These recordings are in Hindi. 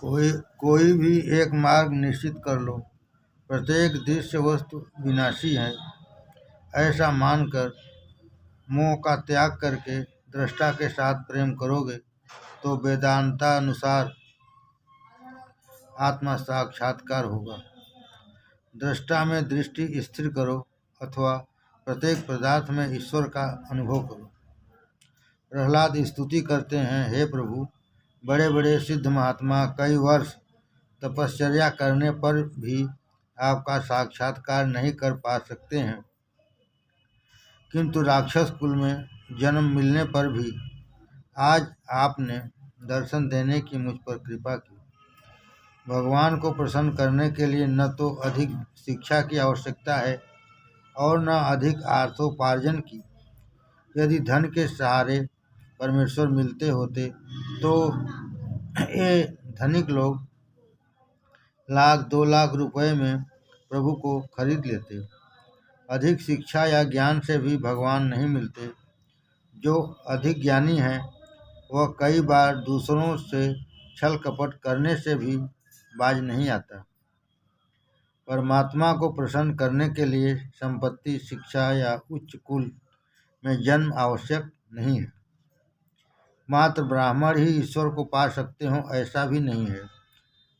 कोई भी एक मार्ग निश्चित कर लो। प्रत्येक दृश्य वस्तु विनाशी है। ऐसा मानकर मोह का त्याग करके दृष्टा के साथ प्रेम करोगे तो वेदांतानुसार आत्मा साक्षात्कार होगा। दृष्टा में दृष्टि स्थिर करो अथवा प्रत्येक पदार्थ में ईश्वर का अनुभव करो। प्रहलाद स्तुति करते हैं, हे प्रभु, बड़े बड़े सिद्ध महात्मा कई वर्ष तपश्चर्या करने पर भी आपका साक्षात्कार नहीं कर पा सकते हैं, किंतु राक्षस कुल में जन्म मिलने पर भी आज आपने दर्शन देने की मुझ पर कृपा की। भगवान को प्रसन्न करने के लिए न तो अधिक शिक्षा की आवश्यकता है और न अधिक अर्थोपार्जन की। यदि धन के सहारे परमेश्वर मिलते होते तो ये धनिक लोग लाख 2 लाख रुपए में प्रभु को खरीद लेते। अधिक शिक्षा या ज्ञान से भी भगवान नहीं मिलते। जो अधिक ज्ञानी है वह कई बार दूसरों से छल कपट करने से भी बाज नहीं आता। परमात्मा को प्रसन्न करने के लिए संपत्ति, शिक्षा या उच्च कुल में जन्म आवश्यक नहीं है। मात्र ब्राह्मण ही ईश्वर को पा सकते हो ऐसा भी नहीं है।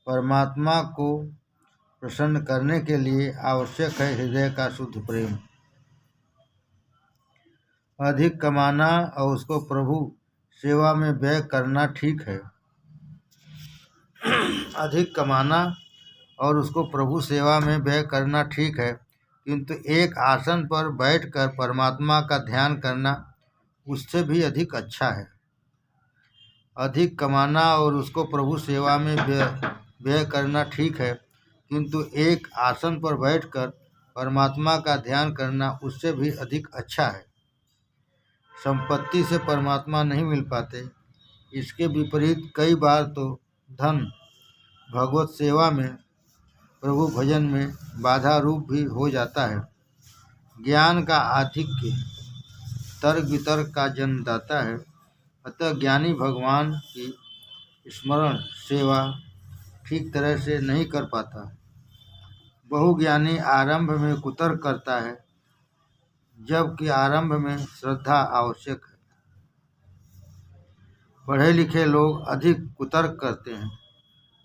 परमात्मा को प्रसन्न करने के लिए आवश्यक है हृदय का शुद्ध प्रेम। अधिक कमाना और उसको प्रभु सेवा में व्यय करना ठीक है। अधिक कमाना और उसको प्रभु सेवा में व्यय करना ठीक है, किंतु एक आसन पर बैठकर परमात्मा का ध्यान करना उससे भी अधिक अच्छा है। अधिक कमाना और उसको प्रभु सेवा में व्यय करना ठीक है, किंतु एक आसन पर बैठकर परमात्मा का ध्यान करना उससे भी अधिक अच्छा है। संपत्ति से परमात्मा नहीं मिल पाते। इसके विपरीत कई बार तो धन भगवत सेवा में, प्रभु भजन में बाधा रूप भी हो जाता है। ज्ञान का आधिक्य तर्क वितर्क का जन्मदाता है। अतः ज्ञानी भगवान की स्मरण सेवा ठीक तरह से नहीं कर पाता। बहुज्ञानी आरंभ में कुतर्क करता है, जबकि आरंभ में श्रद्धा आवश्यक है। पढ़े लिखे लोग अधिक कुतर्क करते हैं।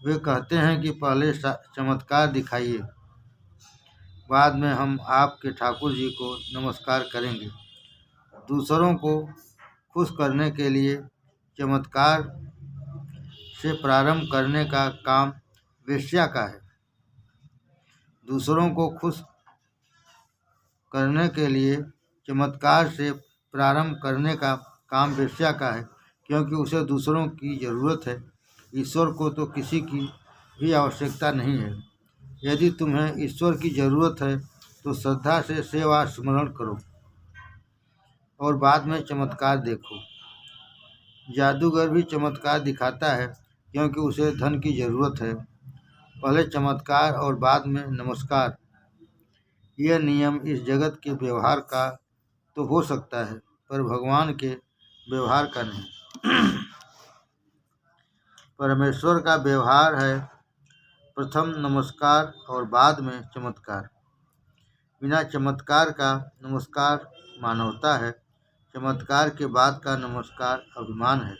वे कहते हैं कि पहले चमत्कार दिखाइए, बाद में हम आपके ठाकुर जी को नमस्कार करेंगे। दूसरों को खुश करने के लिए चमत्कार से प्रारंभ करने का काम वेश्या का है। दूसरों को खुश करने के लिए चमत्कार से प्रारंभ करने का काम वेश्या का है, क्योंकि उसे दूसरों की जरूरत है। ईश्वर को तो किसी की भी आवश्यकता नहीं है। यदि तुम्हें ईश्वर की जरूरत है तो श्रद्धा से सेवा स्मरण करो और बाद में चमत्कार देखो। जादूगर भी चमत्कार दिखाता है क्योंकि उसे धन की जरूरत है। पहले चमत्कार और बाद में नमस्कार। यह नियम इस जगत के व्यवहार का तो हो सकता है, पर भगवान के व्यवहार का नहीं। परमेश्वर का व्यवहार है प्रथम नमस्कार और बाद में चमत्कार। बिना चमत्कार का नमस्कार मानवता है, चमत्कार के बाद का नमस्कार अभिमान है।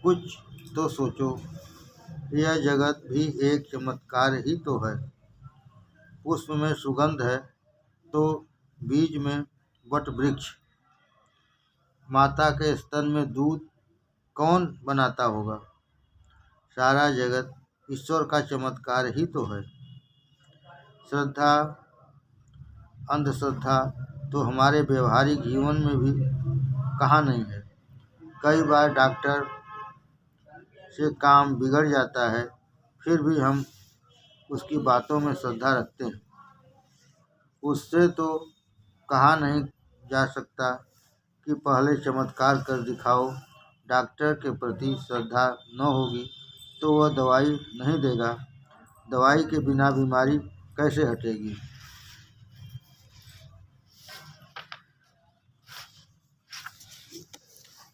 कुछ तो सोचो, यह जगत भी एक चमत्कार ही तो है। पुष्प में सुगंध है तो बीज में वट वृक्ष, माता के स्तन में दूध कौन बनाता होगा। सारा जगत ईश्वर का चमत्कार ही तो है। श्रद्धा अंधश्रद्धा तो हमारे व्यवहारिक जीवन में भी कहाँ नहीं है। कई बार डॉक्टर से काम बिगड़ जाता है, फिर भी हम उसकी बातों में श्रद्धा रखते हैं। उससे तो कहा नहीं जा सकता कि पहले चमत्कार कर दिखाओ। डॉक्टर के प्रति श्रद्धा न होगी तो वह दवाई नहीं देगा। दवाई के बिना बीमारी कैसे हटेगी।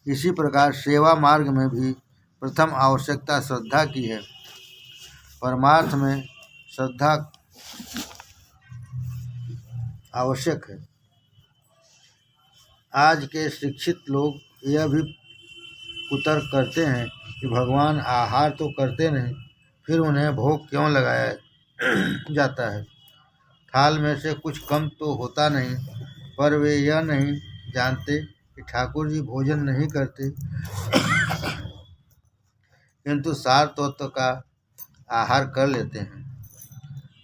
इसी प्रकार सेवा मार्ग में भी प्रथम आवश्यकता श्रद्धा की है। परमार्थ में श्रद्धा आवश्यक है। आज के शिक्षित लोग यह भी कुतर्क करते हैं कि भगवान आहार तो करते नहीं, फिर उन्हें भोग क्यों लगाया जाता है। थाल में से कुछ कम तो होता नहीं, पर वे यह नहीं जानते कि ठाकुर जी भोजन नहीं करते, किंतु सार तत्व का आहार कर लेते हैं।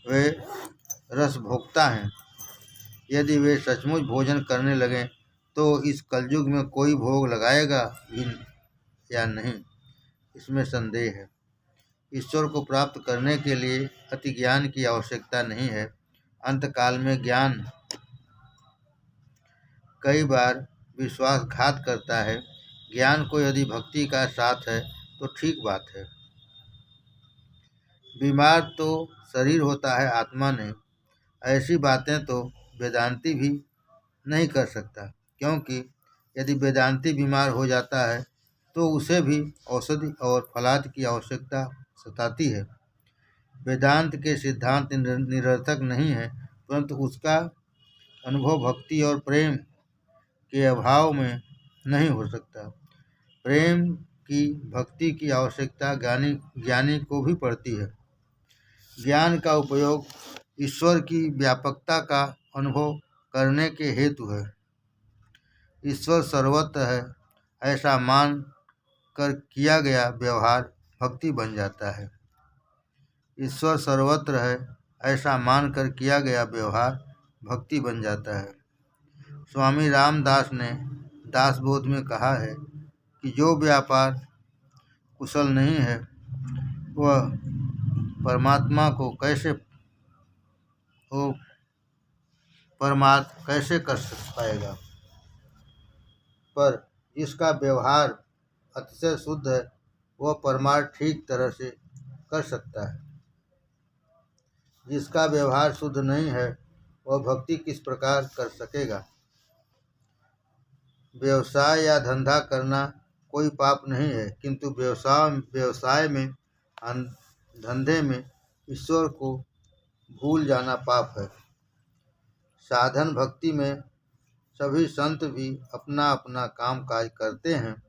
वे रसभोक्ता हैं। यदि वे सचमुच भोजन करने लगें तो इस कलयुग में कोई भोग लगाएगा भी या नहीं, इसमें संदेह है। ईश्वर को प्राप्त करने के लिए अति ज्ञान की आवश्यकता नहीं है। अंतकाल में ज्ञान कई बार विश्वासघात करता है। ज्ञान को यदि भक्ति का साथ है तो ठीक बात है। बीमार तो शरीर होता है, आत्मा नहीं। ऐसी बातें तो वेदांती भी नहीं कर सकता, क्योंकि यदि वेदांती बीमार हो जाता है तो उसे भी औषधि और फलाद की आवश्यकता सताती है। वेदांत के सिद्धांत निरर्थक नहीं है, परंतु उसका अनुभव भक्ति और प्रेम के अभाव में नहीं हो सकता। प्रेम की भक्ति की आवश्यकता ज्ञानी को भी पड़ती है। ज्ञान का उपयोग ईश्वर की व्यापकता का अनुभव करने के हेतु है। ईश्वर सर्वत्र है ऐसा मान कर किया गया व्यवहार भक्ति बन जाता है। ईश्वर सर्वत्र है ऐसा मान कर किया गया व्यवहार भक्ति बन जाता है। स्वामी रामदास ने दासबोध में कहा है कि जो व्यापार कुशल नहीं है वह परमात्मा को परमार्थ कैसे कर पाएगा। पर जिसका व्यवहार अतिशय शुद्ध है वह परमार्थ ठीक तरह से कर सकता है। जिसका व्यवहार शुद्ध नहीं है वह भक्ति किस प्रकार कर सकेगा। व्यवसाय या धंधा करना कोई पाप नहीं है, किंतु व्यवसाय में धंधे में ईश्वर को भूल जाना पाप है। साधन भक्ति में सभी संत भी अपना अपना काम काज करते हैं।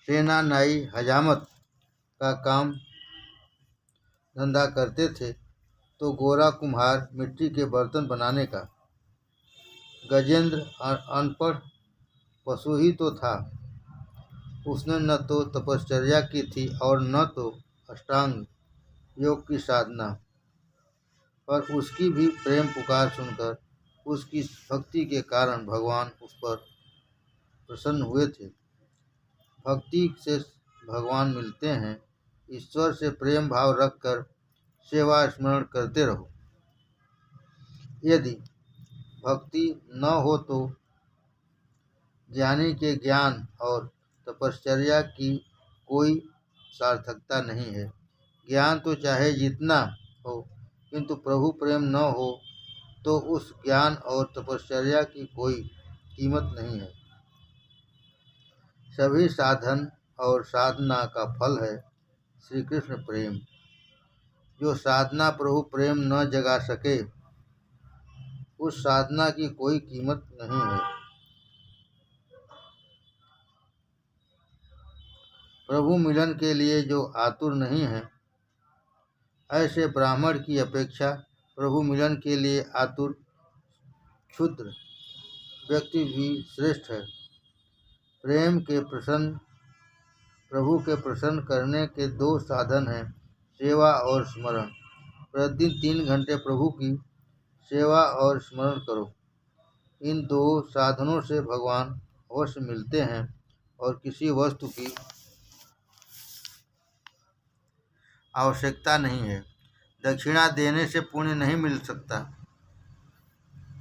सेना नाई हजामत का काम धंधा करते थे तो गोरा कुम्हार मिट्टी के बर्तन बनाने का। गजेंद्र अनपढ़ पशु ही तो था। उसने न तो तपश्चर्या की थी और न तो अष्टांग योग की साधना, पर उसकी भी प्रेम पुकार सुनकर उसकी भक्ति के कारण भगवान उस पर प्रसन्न हुए थे। भक्ति से भगवान मिलते हैं। ईश्वर से प्रेम भाव रखकर सेवा स्मरण करते रहो। यदि भक्ति न हो तो ज्ञानी के ज्ञान और तपश्चर्या की कोई सार्थकता नहीं है। ज्ञान तो चाहे जितना हो, किंतु प्रभु प्रेम न हो तो उस ज्ञान और तपश्चर्या की कोई कीमत नहीं है। सभी साधन और साधना का फल है श्री कृष्ण प्रेम। जो साधना प्रभु प्रेम न जगा सके उस साधना की कोई कीमत नहीं है। प्रभु मिलन के लिए जो आतुर नहीं है, ऐसे ब्राह्मण की अपेक्षा प्रभु मिलन के लिए आतुर क्षुद्र व्यक्ति भी श्रेष्ठ है। प्रभु के प्रसन्न करने के दो साधन हैं, सेवा और स्मरण। प्रतिदिन 3 घंटे प्रभु की सेवा और स्मरण करो। इन दो साधनों से भगवान अवश्य मिलते हैं और किसी वस्तु की आवश्यकता नहीं है। दक्षिणा देने से पुण्य नहीं मिल सकता।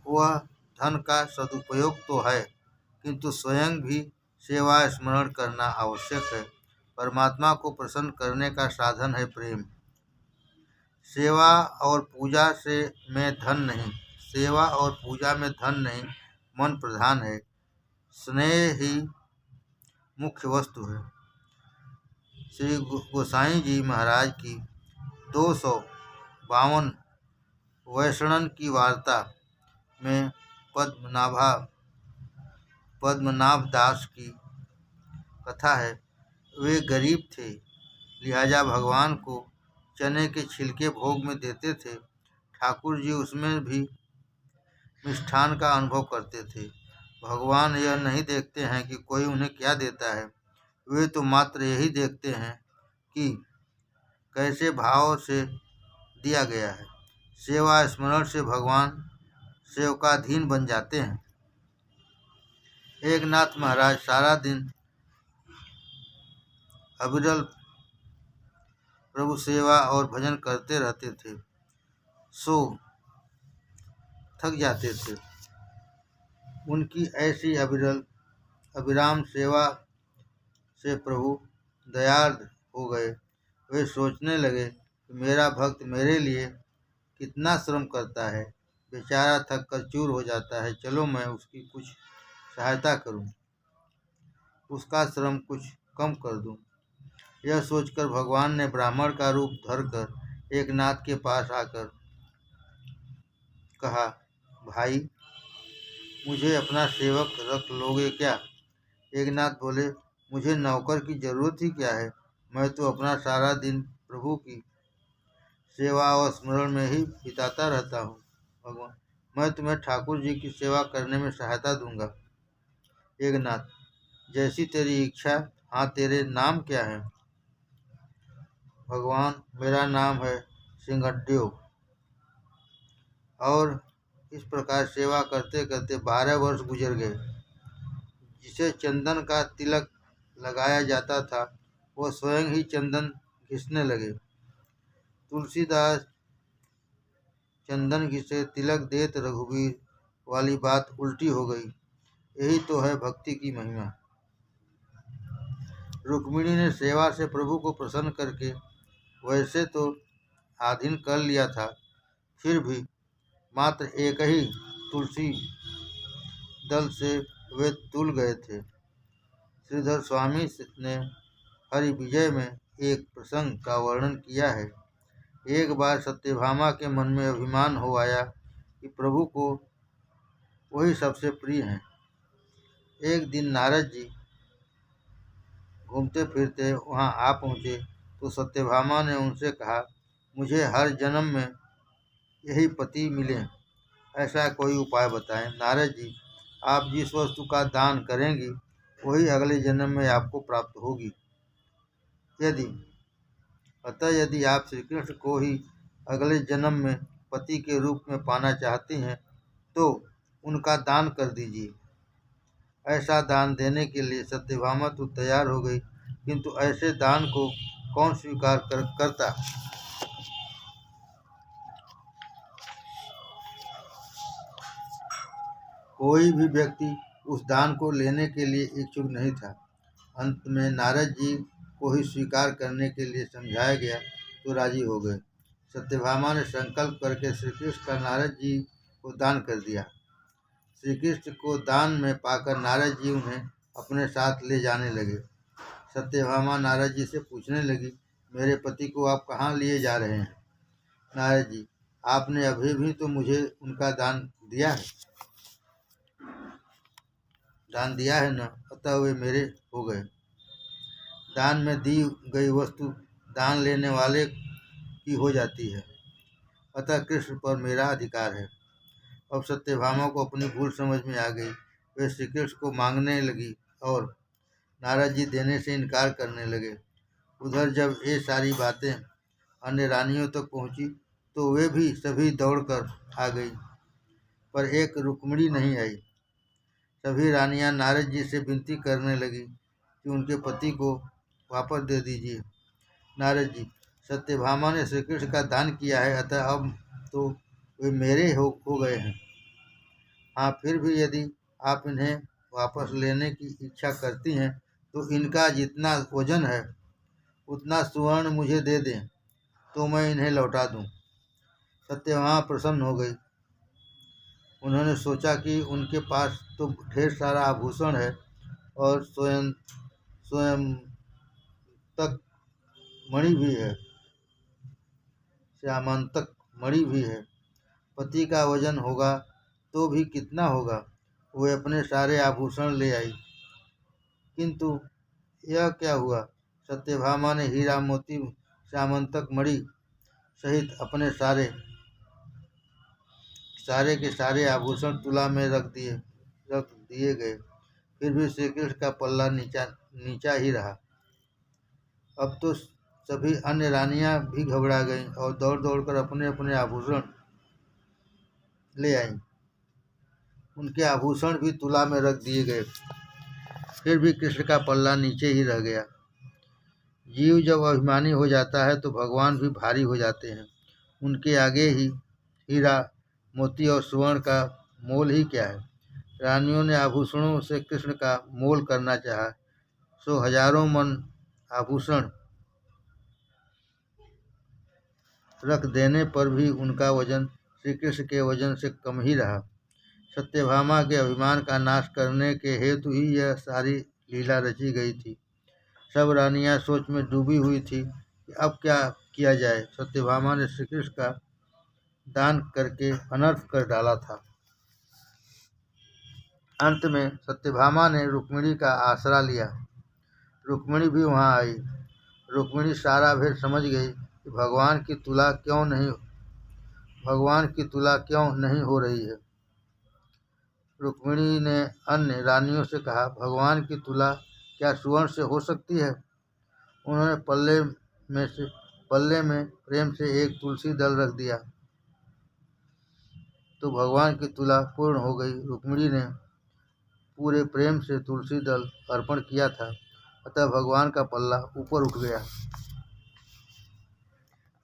वह धन का सदुपयोग तो है, किंतु स्वयं भी सेवा स्मरण करना आवश्यक है। परमात्मा को प्रसन्न करने का साधन है प्रेम। सेवा और पूजा में धन नहीं, मन प्रधान है। स्नेह ही मुख्य वस्तु है। श्री गोसाई जी महाराज की 252 वैष्णन की वार्ता में पद्मनाभ दास की कथा है। वे गरीब थे, लिहाजा भगवान को चने के छिलके भोग में देते थे। ठाकुर जी उसमें भी मिष्ठान का अनुभव करते थे। भगवान यह नहीं देखते हैं कि कोई उन्हें क्या देता है, वे तो मात्र यही देखते हैं कि कैसे भाव से दिया गया है। सेवा स्मरण से भगवान सेवकाधीन बन जाते हैं। एकनाथ महाराज सारा दिन अविरल प्रभु सेवा और भजन करते रहते थे, सो थक जाते थे। उनकी ऐसी अविराम सेवा से प्रभु दयार्द हो गए। वे सोचने लगे कि मेरा भक्त मेरे लिए कितना श्रम करता है, बेचारा थक कर चूर हो जाता है, चलो मैं उसकी कुछ सहायता करूं, उसका श्रम कुछ कम कर दूं। यह सोचकर भगवान ने ब्राह्मण का रूप धरकर एकनाथ के पास आकर कहा, भाई मुझे अपना सेवक रख लोगे क्या? एकनाथ बोले, मुझे नौकर की जरूरत ही क्या है, मैं तो अपना सारा दिन प्रभु की सेवा और स्मरण में ही बिताता रहता हूँ। भगवान, मैं तुम्हें ठाकुर जी की सेवा करने में सहायता दूंगा। एकनाथ, जैसी तेरी इच्छा। हाँ, तेरे नाम क्या है? भगवान, मेरा नाम है सिंहड्यो। और इस प्रकार सेवा करते करते 12 वर्ष गुजर गए। जिसे चंदन का तिलक लगाया जाता था, वह स्वयं ही चंदन घिसने लगे। तुलसीदास चंदन घिसे तिलक देत रघुवीर वाली बात उल्टी हो गई। यही तो है भक्ति की महिमा। रुक्मिणी ने सेवा से प्रभु को प्रसन्न करके वैसे तो आधीन कर लिया था, फिर भी मात्र एक ही तुलसी दल से वे तुल गए थे। श्रीधर स्वामी ने हरि विजय में एक प्रसंग का वर्णन किया है। एक बार सत्यभामा के मन में अभिमान हो आया कि प्रभु को वही सबसे प्रिय हैं। एक दिन नारद जी घूमते फिरते वहां आ पहुँचे तो सत्यभामा ने उनसे कहा, मुझे हर जन्म में यही पति मिले, ऐसा कोई उपाय बताएं। नारद जी, आप जिस वस्तु का दान करेंगी वही अगले जन्म में आपको प्राप्त होगी। यदि आप श्री कृष्ण को ही अगले जन्म में पति के रूप में पाना चाहती हैं तो उनका दान कर दीजिए। ऐसा दान देने के लिए सत्यभामा तो तैयार हो गई, किंतु ऐसे दान को कौन स्वीकार करता। कोई भी व्यक्ति उस दान को लेने के लिए इच्छुक नहीं था। अंत में नारद जी को ही स्वीकार करने के लिए समझाया गया तो राजी हो गए। सत्यभामा ने संकल्प करके श्री कृष्ण का नारद जी को दान कर दिया। श्री कृष्ण को दान में पाकर नारद जी उन्हें अपने साथ ले जाने लगे। सत्यभामा नारद जी से पूछने लगी, मेरे पति को आप कहाँ लिए जा रहे हैं? नारद जी, आपने अभी भी तो मुझे उनका दान दिया है न, अतः वे मेरे हो गए। दान में दी गई वस्तु दान लेने वाले की हो जाती है, अतः कृष्ण पर मेरा अधिकार है। अब सत्यभामा को अपनी भूल समझ में आ गई। वे श्री कृष्ण को मांगने लगी और नारद जी देने से इनकार करने लगे। उधर जब ये सारी बातें अन्य रानियों तक पहुंची तो वे भी सभी दौड़कर आ गई, पर एक रुक्मिणी नहीं आई। सभी रानियां नारद जी से विनती करने लगी कि उनके पति को वापस दे दीजिए। नारद जी, सत्यभामा ने श्री कृष्ण का दान किया है, अतः अब तो वे मेरे हो गए हैं। हाँ, फिर भी यदि आप इन्हें वापस लेने की इच्छा करती हैं तो इनका जितना वजन है उतना स्वर्ण मुझे दे दें तो मैं इन्हें लौटा दूं। सत्यभामा प्रसन्न हो गई। उन्होंने सोचा कि उनके पास तो ढेर सारा आभूषण है और स्वयं तक मणि भी है, श्यामांतक मणि भी है। पति का वजन होगा तो भी कितना होगा। वे अपने सारे आभूषण ले आई, किंतु यह क्या हुआ। सत्यभामा ने हीरा मोती श्यामंतक मणि सहित अपने सारे के सारे आभूषण तुला में रख दिए गए। फिर भी श्री कृष्ण का पल्ला नीचा ही रहा। अब तो सभी अन्य रानियां भी घबरा गईं और दौड़ दौड़कर अपने अपने आभूषण ले आईं। उनके आभूषण भी तुला में रख दिए गए, फिर भी कृष्ण का पल्ला नीचे ही रह गया। जीव जब अभिमानी हो जाता है तो भगवान भी भारी हो जाते हैं। उनके आगे ही हीरा मोती और स्वर्ण का मोल ही क्या है। रानियों ने आभूषणों से कृष्ण का मोल करना चाहा, सो हजारों मन आभूषण रख देने पर भी उनका वजन श्री कृष्ण के वजन से कम ही रहा। सत्यभामा के अभिमान का नाश करने के हेतु ही यह सारी लीला रची गई थी। सब रानियां सोच में डूबी हुई थी कि अब क्या किया जाए। सत्यभामा ने श्री कृष्ण का दान करके अनर्थ कर डाला था। अंत में सत्यभामा ने रुक्मिणी का आसरा लिया। रुक्मिणी भी वहां आई। रुक्मिणी सारा भेद समझ गई कि भगवान की तुला क्यों नहीं हो रही है। रुक्मिणी ने अन्य रानियों से कहा, भगवान की तुला क्या सुवर्ण से हो सकती है। उन्होंने पल्ले में प्रेम से एक तुलसी दल रख दिया तो भगवान की तुला पूर्ण हो गई। रुक्मिणी ने पूरे प्रेम से तुलसी दल अर्पण किया था, अतः भगवान का पल्ला ऊपर उठ गया।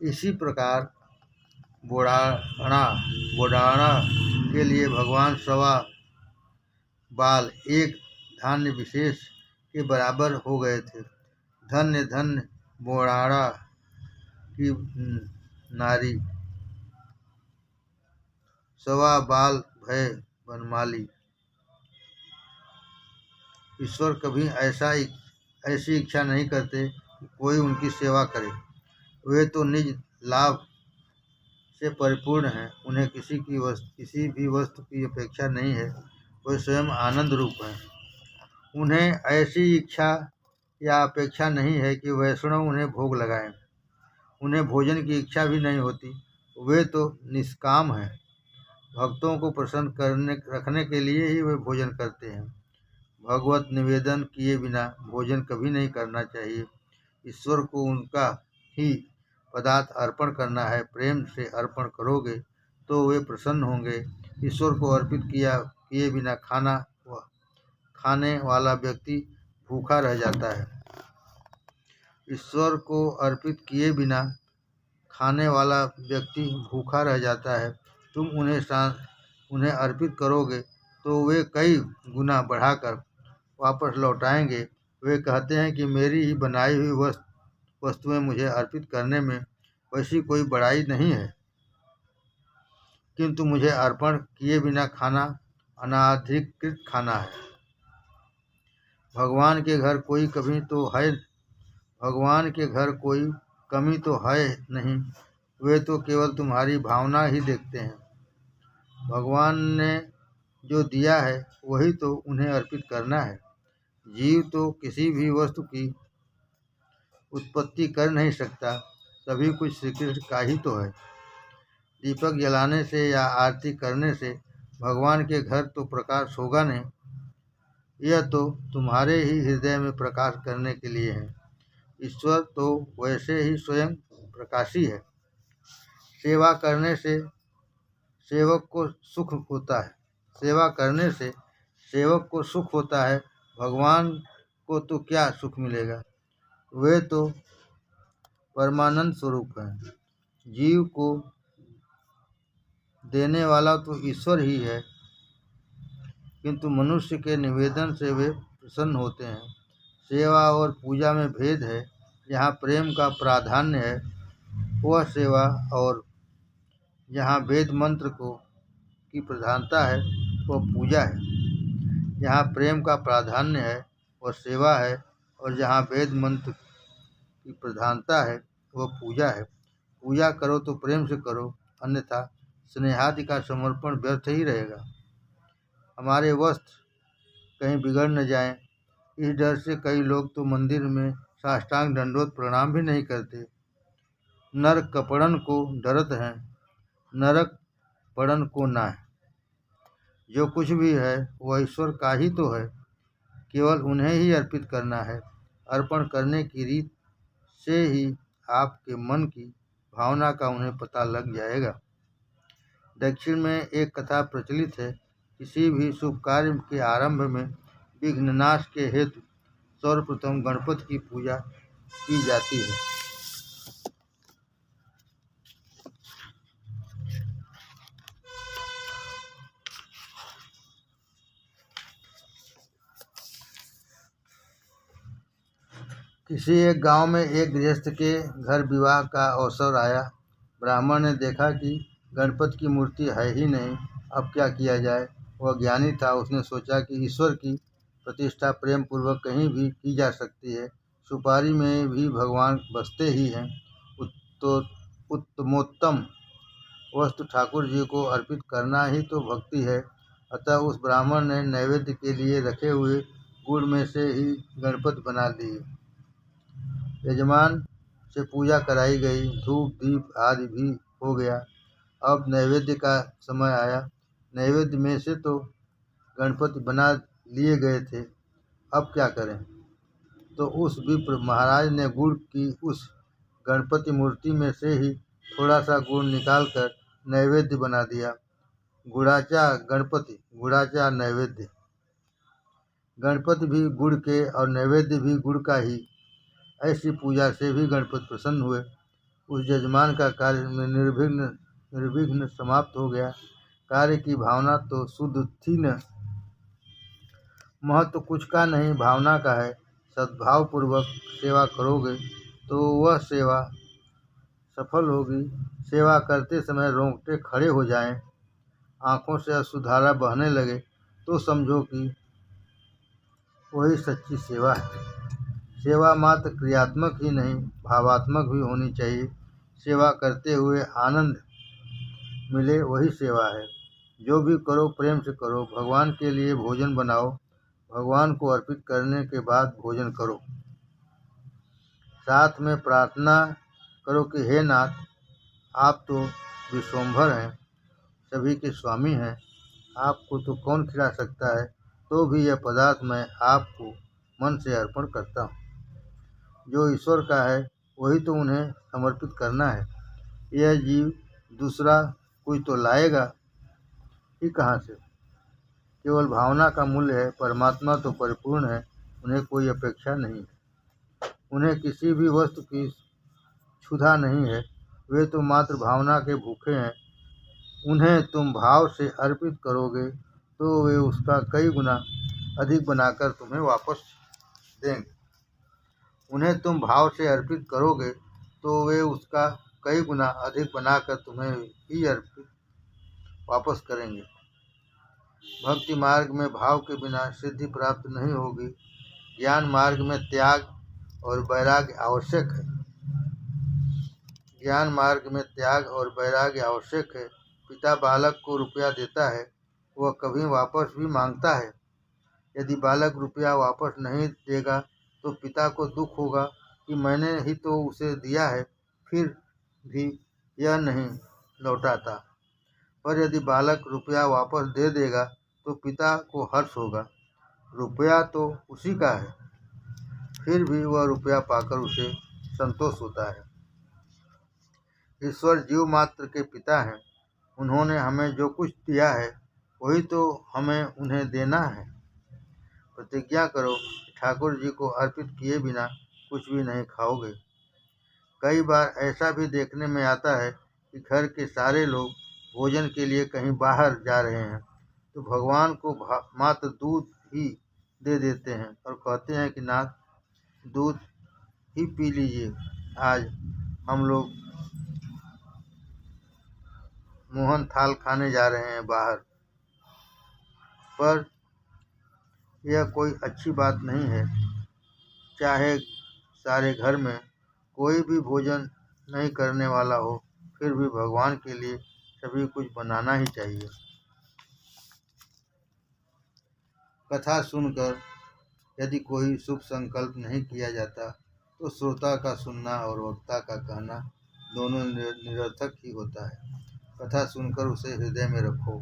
इसी प्रकार बोडाणा के लिए भगवान सवा बाल एक धान्य विशेष के बराबर हो गए थे। धन्य धन्य बोडाणा की नारी, सवा बाल भय बनमाली। ईश्वर कभी ऐसी इच्छा नहीं करते कि कोई उनकी सेवा करे। वे तो निज लाभ से परिपूर्ण हैं। उन्हें किसी भी वस्तु की अपेक्षा नहीं है। वे स्वयं आनंद रूप हैं। उन्हें ऐसी इच्छा या अपेक्षा नहीं है कि वैष्णव उन्हें भोग लगाएं। उन्हें भोजन की इच्छा भी नहीं होती। वे तो निष्काम हैं। भक्तों को प्रसन्न रखने के लिए ही वे भोजन करते हैं। भगवत निवेदन किए बिना भोजन कभी नहीं करना चाहिए। ईश्वर को उनका ही पदार्थ अर्पण करना है। प्रेम से अर्पण करोगे तो वे प्रसन्न होंगे। ईश्वर को अर्पित किए बिना खाने वाला व्यक्ति भूखा रह जाता है। ईश्वर को अर्पित किए बिना खाने वाला व्यक्ति भूखा रह जाता है। तुम उन्हें अर्पित करोगे तो वे कई गुना बढ़ाकर वापस लौटाएंगे। वे कहते हैं कि मेरी ही बनाई हुई वस्तुएं मुझे अर्पित करने में वैसी कोई बड़ाई नहीं है, किंतु मुझे अर्पण किए बिना खाना अनाधिकृत खाना है। भगवान के घर कोई कमी तो है नहीं। वे तो केवल तुम्हारी भावना ही देखते हैं। भगवान ने जो दिया है वही तो उन्हें अर्पित करना है। जीव तो किसी भी वस्तु की उत्पत्ति कर नहीं सकता। सभी कुछ श्री कृष्ण का ही तो है। दीपक जलाने से या आरती करने से भगवान के घर तो प्रकाश होगा नहीं। यह तो तुम्हारे ही हृदय में प्रकाश करने के लिए है। ईश्वर तो वैसे ही स्वयं प्रकाशी है। सेवा करने से सेवक को सुख होता है। भगवान को तो क्या सुख मिलेगा। वे तो परमानंद स्वरूप हैं। जीव को देने वाला तो ईश्वर ही है, किंतु मनुष्य के निवेदन से वे प्रसन्न होते हैं। सेवा और पूजा में भेद है। जहाँ प्रेम का प्राधान्य है वह सेवा, और जहाँ वेद मंत्र की प्रधानता है वह पूजा है। जहाँ प्रेम का प्राधान्य है वह सेवा है, और जहाँ वेद मंत्र की प्रधानता है वह पूजा है। पूजा करो तो प्रेम से करो, अन्यथा स्नेहादि का समर्पण व्यर्थ ही रहेगा। हमारे वस्त्र कहीं बिगड़ न जाएं, इस डर से कई लोग तो मंदिर में साष्टांग दंडवत प्रणाम भी नहीं करते। नर कपड़न को डरत हैं, नरक पड़न को ना है। जो कुछ भी है वह ईश्वर का ही तो है, केवल उन्हें ही अर्पित करना है। अर्पण करने की रीत से ही आपके मन की भावना का उन्हें पता लग जाएगा। दक्षिण में एक कथा प्रचलित है। किसी भी शुभ कार्य के आरंभ में विघ्ननाश के हेतु सर्वप्रथम गणपति की पूजा की जाती है। किसी एक गांव में एक गृहस्थ के घर विवाह का अवसर आया। ब्राह्मण ने देखा कि गणपति की मूर्ति है ही नहीं, अब क्या किया जाए। वह ज्ञानी था, उसने सोचा कि ईश्वर की प्रतिष्ठा प्रेम पूर्वक कहीं भी की जा सकती है। सुपारी में भी भगवान बसते ही हैं। तो उत्तमोत्तम वस्तु ठाकुर जी को अर्पित करना ही तो भक्ति है। अतः उस ब्राह्मण ने नैवेद्य के लिए रखे हुए गुड़ में से ही गणपति बना लिए। यजमान से पूजा कराई गई, धूप दीप आदि भी हो गया। अब नैवेद्य का समय आया। नैवेद्य में से तो गणपति बना लिए गए थे, अब क्या करें। तो उस विप्र महाराज ने गुड़ की उस गणपति मूर्ति में से ही थोड़ा सा गुड़ निकालकर नैवेद्य बना दिया। गुड़ाचा गणपति, गुड़ाचा नैवेद्य। गणपति भी गुड़ के और नैवेद्य भी गुड़ का ही। ऐसी पूजा से भी गणपति प्रसन्न हुए। उस यजमान का कार्य में निर्विघ्न समाप्त हो गया। कार्य की भावना तो शुद्ध थी न। महत्व कुछ का नहीं, भावना का है। सद्भाव पूर्वक सेवा करोगे तो वह सेवा सफल होगी। सेवा करते समय रोंगटे खड़े हो जाएं, आंखों से अश्रुधारा बहने लगे, तो समझो कि वही सच्ची सेवा है। सेवा मात्र क्रियात्मक ही नहीं, भावात्मक भी होनी चाहिए। सेवा करते हुए आनंद मिले वही सेवा है। जो भी करो प्रेम से करो। भगवान के लिए भोजन बनाओ, भगवान को अर्पित करने के बाद भोजन करो। साथ में प्रार्थना करो कि हे नाथ, आप तो विश्वम्भर हैं, सभी के स्वामी हैं, आपको तो कौन खिला सकता है, तो भी यह पदार्थ मैं आपको मन से अर्पण करता हूँ। जो ईश्वर का है वही तो उन्हें समर्पित करना है। यह जीव दूसरा कोई तो लाएगा ही कहाँ से। केवल भावना का मूल्य है। परमात्मा तो परिपूर्ण है, उन्हें कोई अपेक्षा नहीं है। उन्हें किसी भी वस्तु की क्षुधा नहीं है, वे तो मात्र भावना के भूखे हैं। उन्हें तुम भाव से अर्पित करोगे तो वे उसका कई गुना अधिक बनाकर तुम्हें वापस देंगे। उन्हें तुम भाव से अर्पित करोगे तो वे उसका कई गुना अधिक बनाकर तुम्हें ही अर्पित वापस करेंगे। भक्ति मार्ग में भाव के बिना सिद्धि प्राप्त नहीं होगी। ज्ञान मार्ग में त्याग और वैराग्य आवश्यक है। ज्ञान मार्ग में त्याग और वैराग्य आवश्यक है। पिता बालक को रुपया देता है, वह कभी वापस भी मांगता है। यदि बालक रुपया वापस नहीं देगा तो पिता को दुख होगा कि मैंने ही तो उसे दिया है, फिर भी यह नहीं लौटाता। पर यदि बालक रुपया वापस दे देगा तो पिता को हर्ष होगा। रुपया तो उसी का है, फिर भी वह रुपया पाकर उसे संतोष होता है। ईश्वर जीव मात्र के पिता हैं। उन्होंने हमें जो कुछ दिया है वही तो हमें उन्हें देना है। प्रतिज्ञा करो कि ठाकुर जी को अर्पित किए बिना कुछ भी नहीं खाओगे। कई बार ऐसा भी देखने में आता है कि घर के सारे लोग भोजन के लिए कहीं बाहर जा रहे हैं तो भगवान को मात्र दूध ही दे देते हैं और कहते हैं कि नाथ, दूध ही पी लीजिए, आज हम लोग मोहन थाल खाने जा रहे हैं बाहर। पर यह कोई अच्छी बात नहीं है। चाहे सारे घर में कोई भी भोजन नहीं करने वाला हो, फिर भी भगवान के लिए सभी कुछ बनाना ही चाहिए। कथा सुनकर यदि कोई शुभ संकल्प नहीं किया जाता तो श्रोता का सुनना और वक्ता का कहना दोनों निरर्थक ही होता है। कथा सुनकर उसे हृदय में रखो।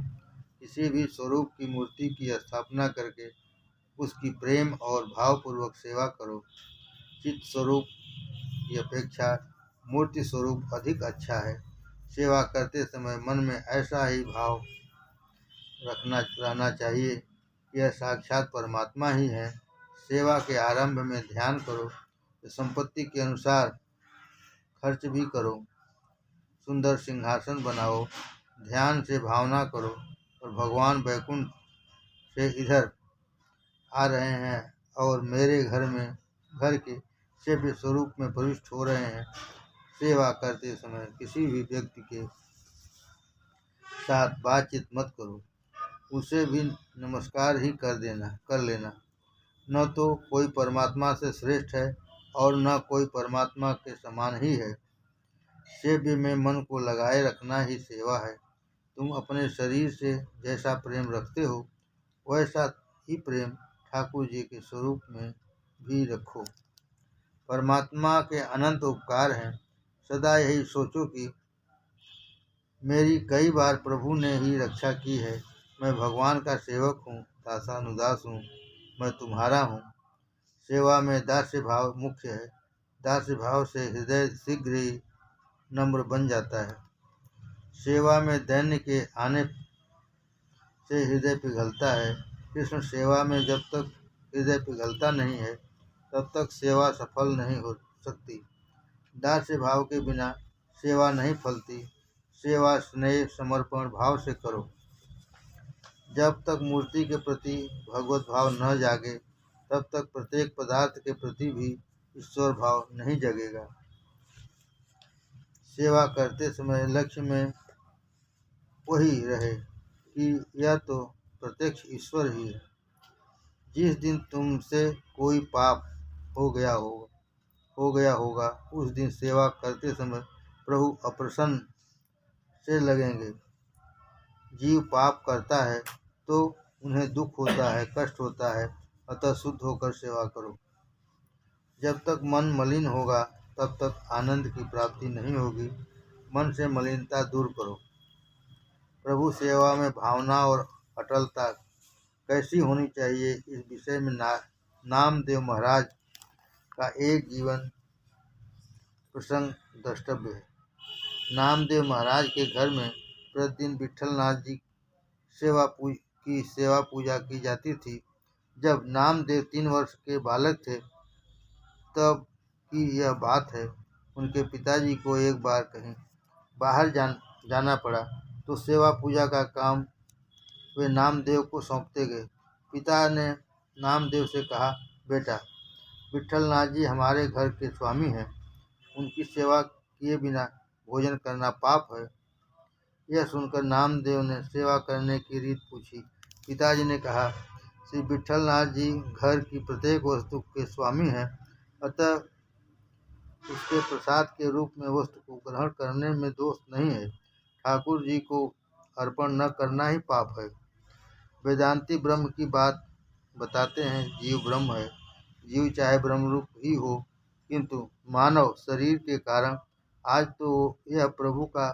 किसी भी स्वरूप की मूर्ति की स्थापना करके उसकी प्रेम और भावपूर्वक सेवा करो। चित्त स्वरूप की अपेक्षा मूर्ति स्वरूप अधिक अच्छा है। सेवा करते समय मन में ऐसा ही भाव रहना चाहिए कि यह साक्षात परमात्मा ही है। सेवा के आरंभ में ध्यान करो, तो संपत्ति के अनुसार खर्च भी करो। सुंदर सिंहासन बनाओ, ध्यान से भावना करो और भगवान वैकुंठ से इधर आ रहे हैं और मेरे घर के सेव्य स्वरूप में प्रविष्ट हो रहे हैं। सेवा करते समय किसी भी व्यक्ति के साथ बातचीत मत करो, उसे भी नमस्कार ही कर लेना। न तो कोई परमात्मा से श्रेष्ठ है और न कोई परमात्मा के समान ही है। सेव्य में मन को लगाए रखना ही सेवा है। तुम अपने शरीर से जैसा प्रेम रखते हो वैसा ही प्रेम ठाकुर जी के स्वरूप में भी रखो। परमात्मा के अनंत उपकार हैं। सदा यही सोचो कि मेरी कई बार प्रभु ने ही रक्षा की है। मैं भगवान का सेवक हूँ, दासानुदास हूँ, मैं तुम्हारा हूँ। सेवा में दास्य भाव मुख्य है। दास्य भाव से हृदय शीघ्र ही नम्र बन जाता है। सेवा में दैन्य के आने से हृदय पिघलता है। कृष्ण सेवा में जब तक हृदय पिघलता नहीं है तब तक सेवा सफल नहीं हो सकती। दास्य भाव के बिना सेवा नहीं फलती। सेवा स्नेह समर्पण भाव से करो। जब तक मूर्ति के प्रति भगवत भाव न जागे तब तक प्रत्येक पदार्थ के प्रति भी ईश्वर भाव नहीं जगेगा। सेवा करते समय लक्ष्य में वही रहे कि यह तो प्रत्यक्ष ईश्वर ही है। जिस दिन तुमसे कोई पाप हो गया होगा उस दिन सेवा करते समय प्रभु अप्रसन्न से लगेंगे। जीव पाप करता है तो उन्हें दुख होता है, कष्ट होता है, अतः शुद्ध होकर सेवा करो। जब तक मन मलिन होगा तब तक आनंद की प्राप्ति नहीं होगी। मन से मलिनता दूर करो। प्रभु सेवा में भावना और अटलता कैसी होनी चाहिए, इस विषय में नामदेव महाराज का एक जीवन प्रसंग द्रष्टव्य है। नामदेव महाराज के घर में प्रतिदिन विट्ठलनाथ जी की सेवा पूजा की जाती थी। जब नामदेव 3 वर्ष के बालक थे तब की यह बात है। उनके पिताजी को एक बार कहीं बाहर जाना पड़ा तो सेवा पूजा का काम वे नामदेव को सौंपते गए। पिता ने नामदेव से कहा, बेटा, विट्ठलनाथ जी हमारे घर के स्वामी हैं, उनकी सेवा किए बिना भोजन करना पाप है। यह सुनकर नामदेव ने सेवा करने की रीत पूछी। पिताजी ने कहा, श्री विट्ठलनाथ जी घर की प्रत्येक वस्तु के स्वामी हैं, अतः उसके प्रसाद के रूप में वस्तु को ग्रहण करने में दोष नहीं है। ठाकुर जी को अर्पण न करना ही पाप है। वेदांती ब्रह्म की बात बताते हैं, जीव ब्रह्म है। जीव चाहे ब्रह्मरूप ही हो, किंतु मानव शरीर के कारण आज तो यह प्रभु का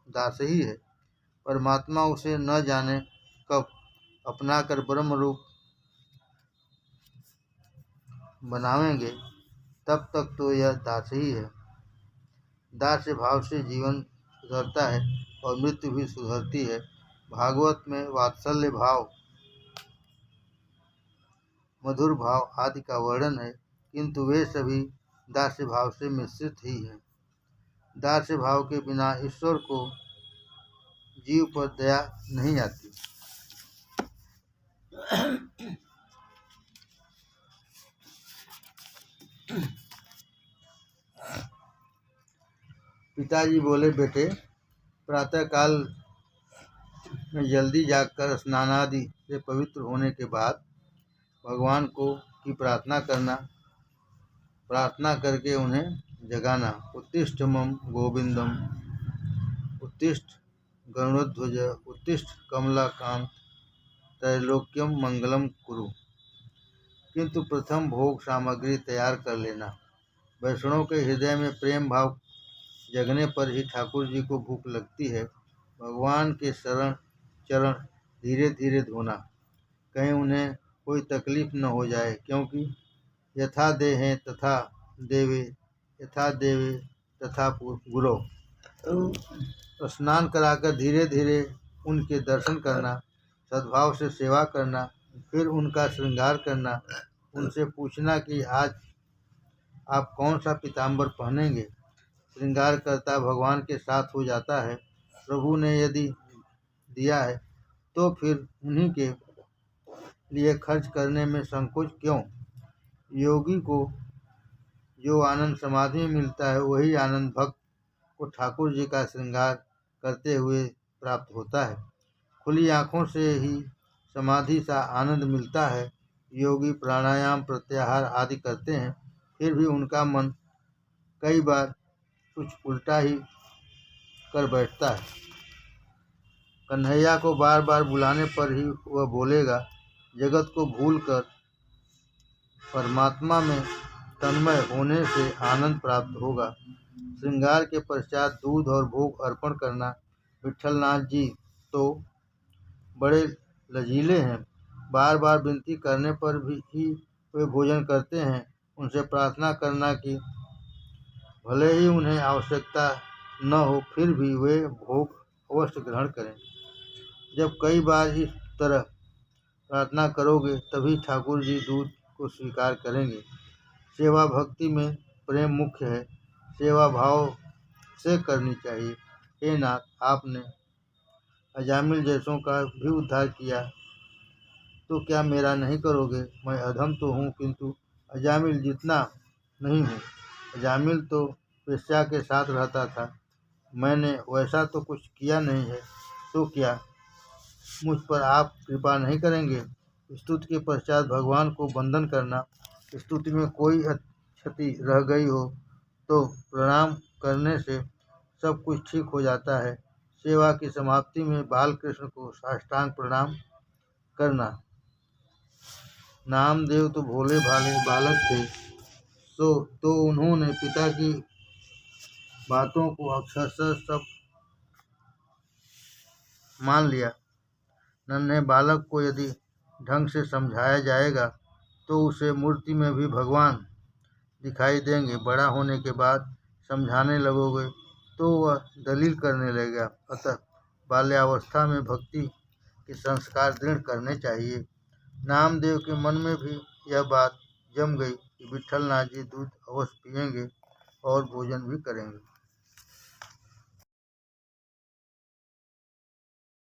दास ही है। परमात्मा उसे न जाने कब अपनाकर ब्रह्म रूप बनावेंगे, तब तक तो यह दास ही है। दास्य भाव से जीवन सुधरता है और मृत्यु भी सुधरती है। भागवत में वात्सल्य भाव, मधुर भाव आदि का वर्णन है, किंतु वे सभी दास्य भाव से मिश्रित ही हैं। दास्य भाव के बिना ईश्वर को जीव पर दया नहीं आती। पिताजी बोले, बेटे, प्रातःकाल में जल्दी जागकर स्नानादि से पवित्र होने के बाद भगवान की प्रार्थना करके उन्हें जगाना। उत्तिष्ठ मम गोविंदम, उत्तिष्ठ गरुड़ध्वज, उत्तिष्ठ कमलाकांत, त्रैलोक्यम मंगलम कुरु। किंतु प्रथम भोग सामग्री तैयार कर लेना। वैष्णव के हृदय में प्रेम भाव जगने पर ही ठाकुर जी को भूख लगती है। भगवान के शरण चरण धीरे धीरे धोना, कहीं उन्हें कोई तकलीफ न हो जाए, क्योंकि यथा देहे तथा देवे, यथा देवे तथा गुरो। स्नान कराकर धीरे धीरे उनके दर्शन करना, सद्भाव से सेवा करना, फिर उनका श्रृंगार करना। उनसे पूछना कि आज आप कौन सा पीताम्बर पहनेंगे। श्रृंगार करता भगवान के साथ हो जाता है। प्रभु ने यदि दिया है तो फिर उन्हीं के लिए खर्च करने में संकोच क्यों। योगी को जो आनंद समाधि में मिलता है, वही आनंद भक्त को ठाकुर जी का श्रृंगार करते हुए प्राप्त होता है। खुली आँखों से ही समाधि सा आनंद मिलता है। योगी प्राणायाम प्रत्याहार आदि करते हैं, फिर भी उनका मन कई बार कुछ उल्टा ही कर बैठता है। कन्हैया को बार बार बुलाने पर ही वह बोलेगा। जगत को भूलकर परमात्मा में तन्मय होने से आनंद प्राप्त होगा। श्रृंगार के पश्चात दूध और भोग अर्पण करना। विट्ठलनाथ जी तो बड़े लजीले हैं, बार बार विनती करने पर भी ही वे भोजन करते हैं। उनसे प्रार्थना करना कि भले ही उन्हें आवश्यकता न हो, फिर भी वे भोग अवश्य ग्रहण करें। जब कई बार इस तरह प्रार्थना करोगे तभी ठाकुर जी दूध को स्वीकार करेंगे। सेवा भक्ति में प्रेम मुख्य है, सेवा भाव से करनी चाहिए। हे नाथ, आपने अजामिल जैसों का भी उद्धार किया, तो क्या मेरा नहीं करोगे। मैं अधम तो हूँ, किंतु अजामिल जितना नहीं हूँ। अजामिल तो वेश्या के साथ रहता था, मैंने वैसा तो कुछ किया नहीं है, तो क्या मुझ पर आप कृपा नहीं करेंगे। स्तुति के पश्चात भगवान को वंदन करना। स्तुति में कोई क्षति रह गई हो तो प्रणाम करने से सब कुछ ठीक हो जाता है। सेवा की समाप्ति में बालकृष्ण को साष्टांग प्रणाम करना। नामदेव तो भोले भाले बालक थे, तो उन्होंने पिता की बातों को अक्षरशः सब मान लिया। नन्हे बालक को यदि ढंग से समझाया जाएगा तो उसे मूर्ति में भी भगवान दिखाई देंगे। बड़ा होने के बाद समझाने लगोगे तो वह दलील करने लगेगा। अतः बाल्यावस्था में भक्ति के संस्कार दृढ़ करने चाहिए। नामदेव के मन में भी यह बात जम गई कि विट्ठलनाथ जी दूध अवश्य पिएंगे और भोजन भी करेंगे।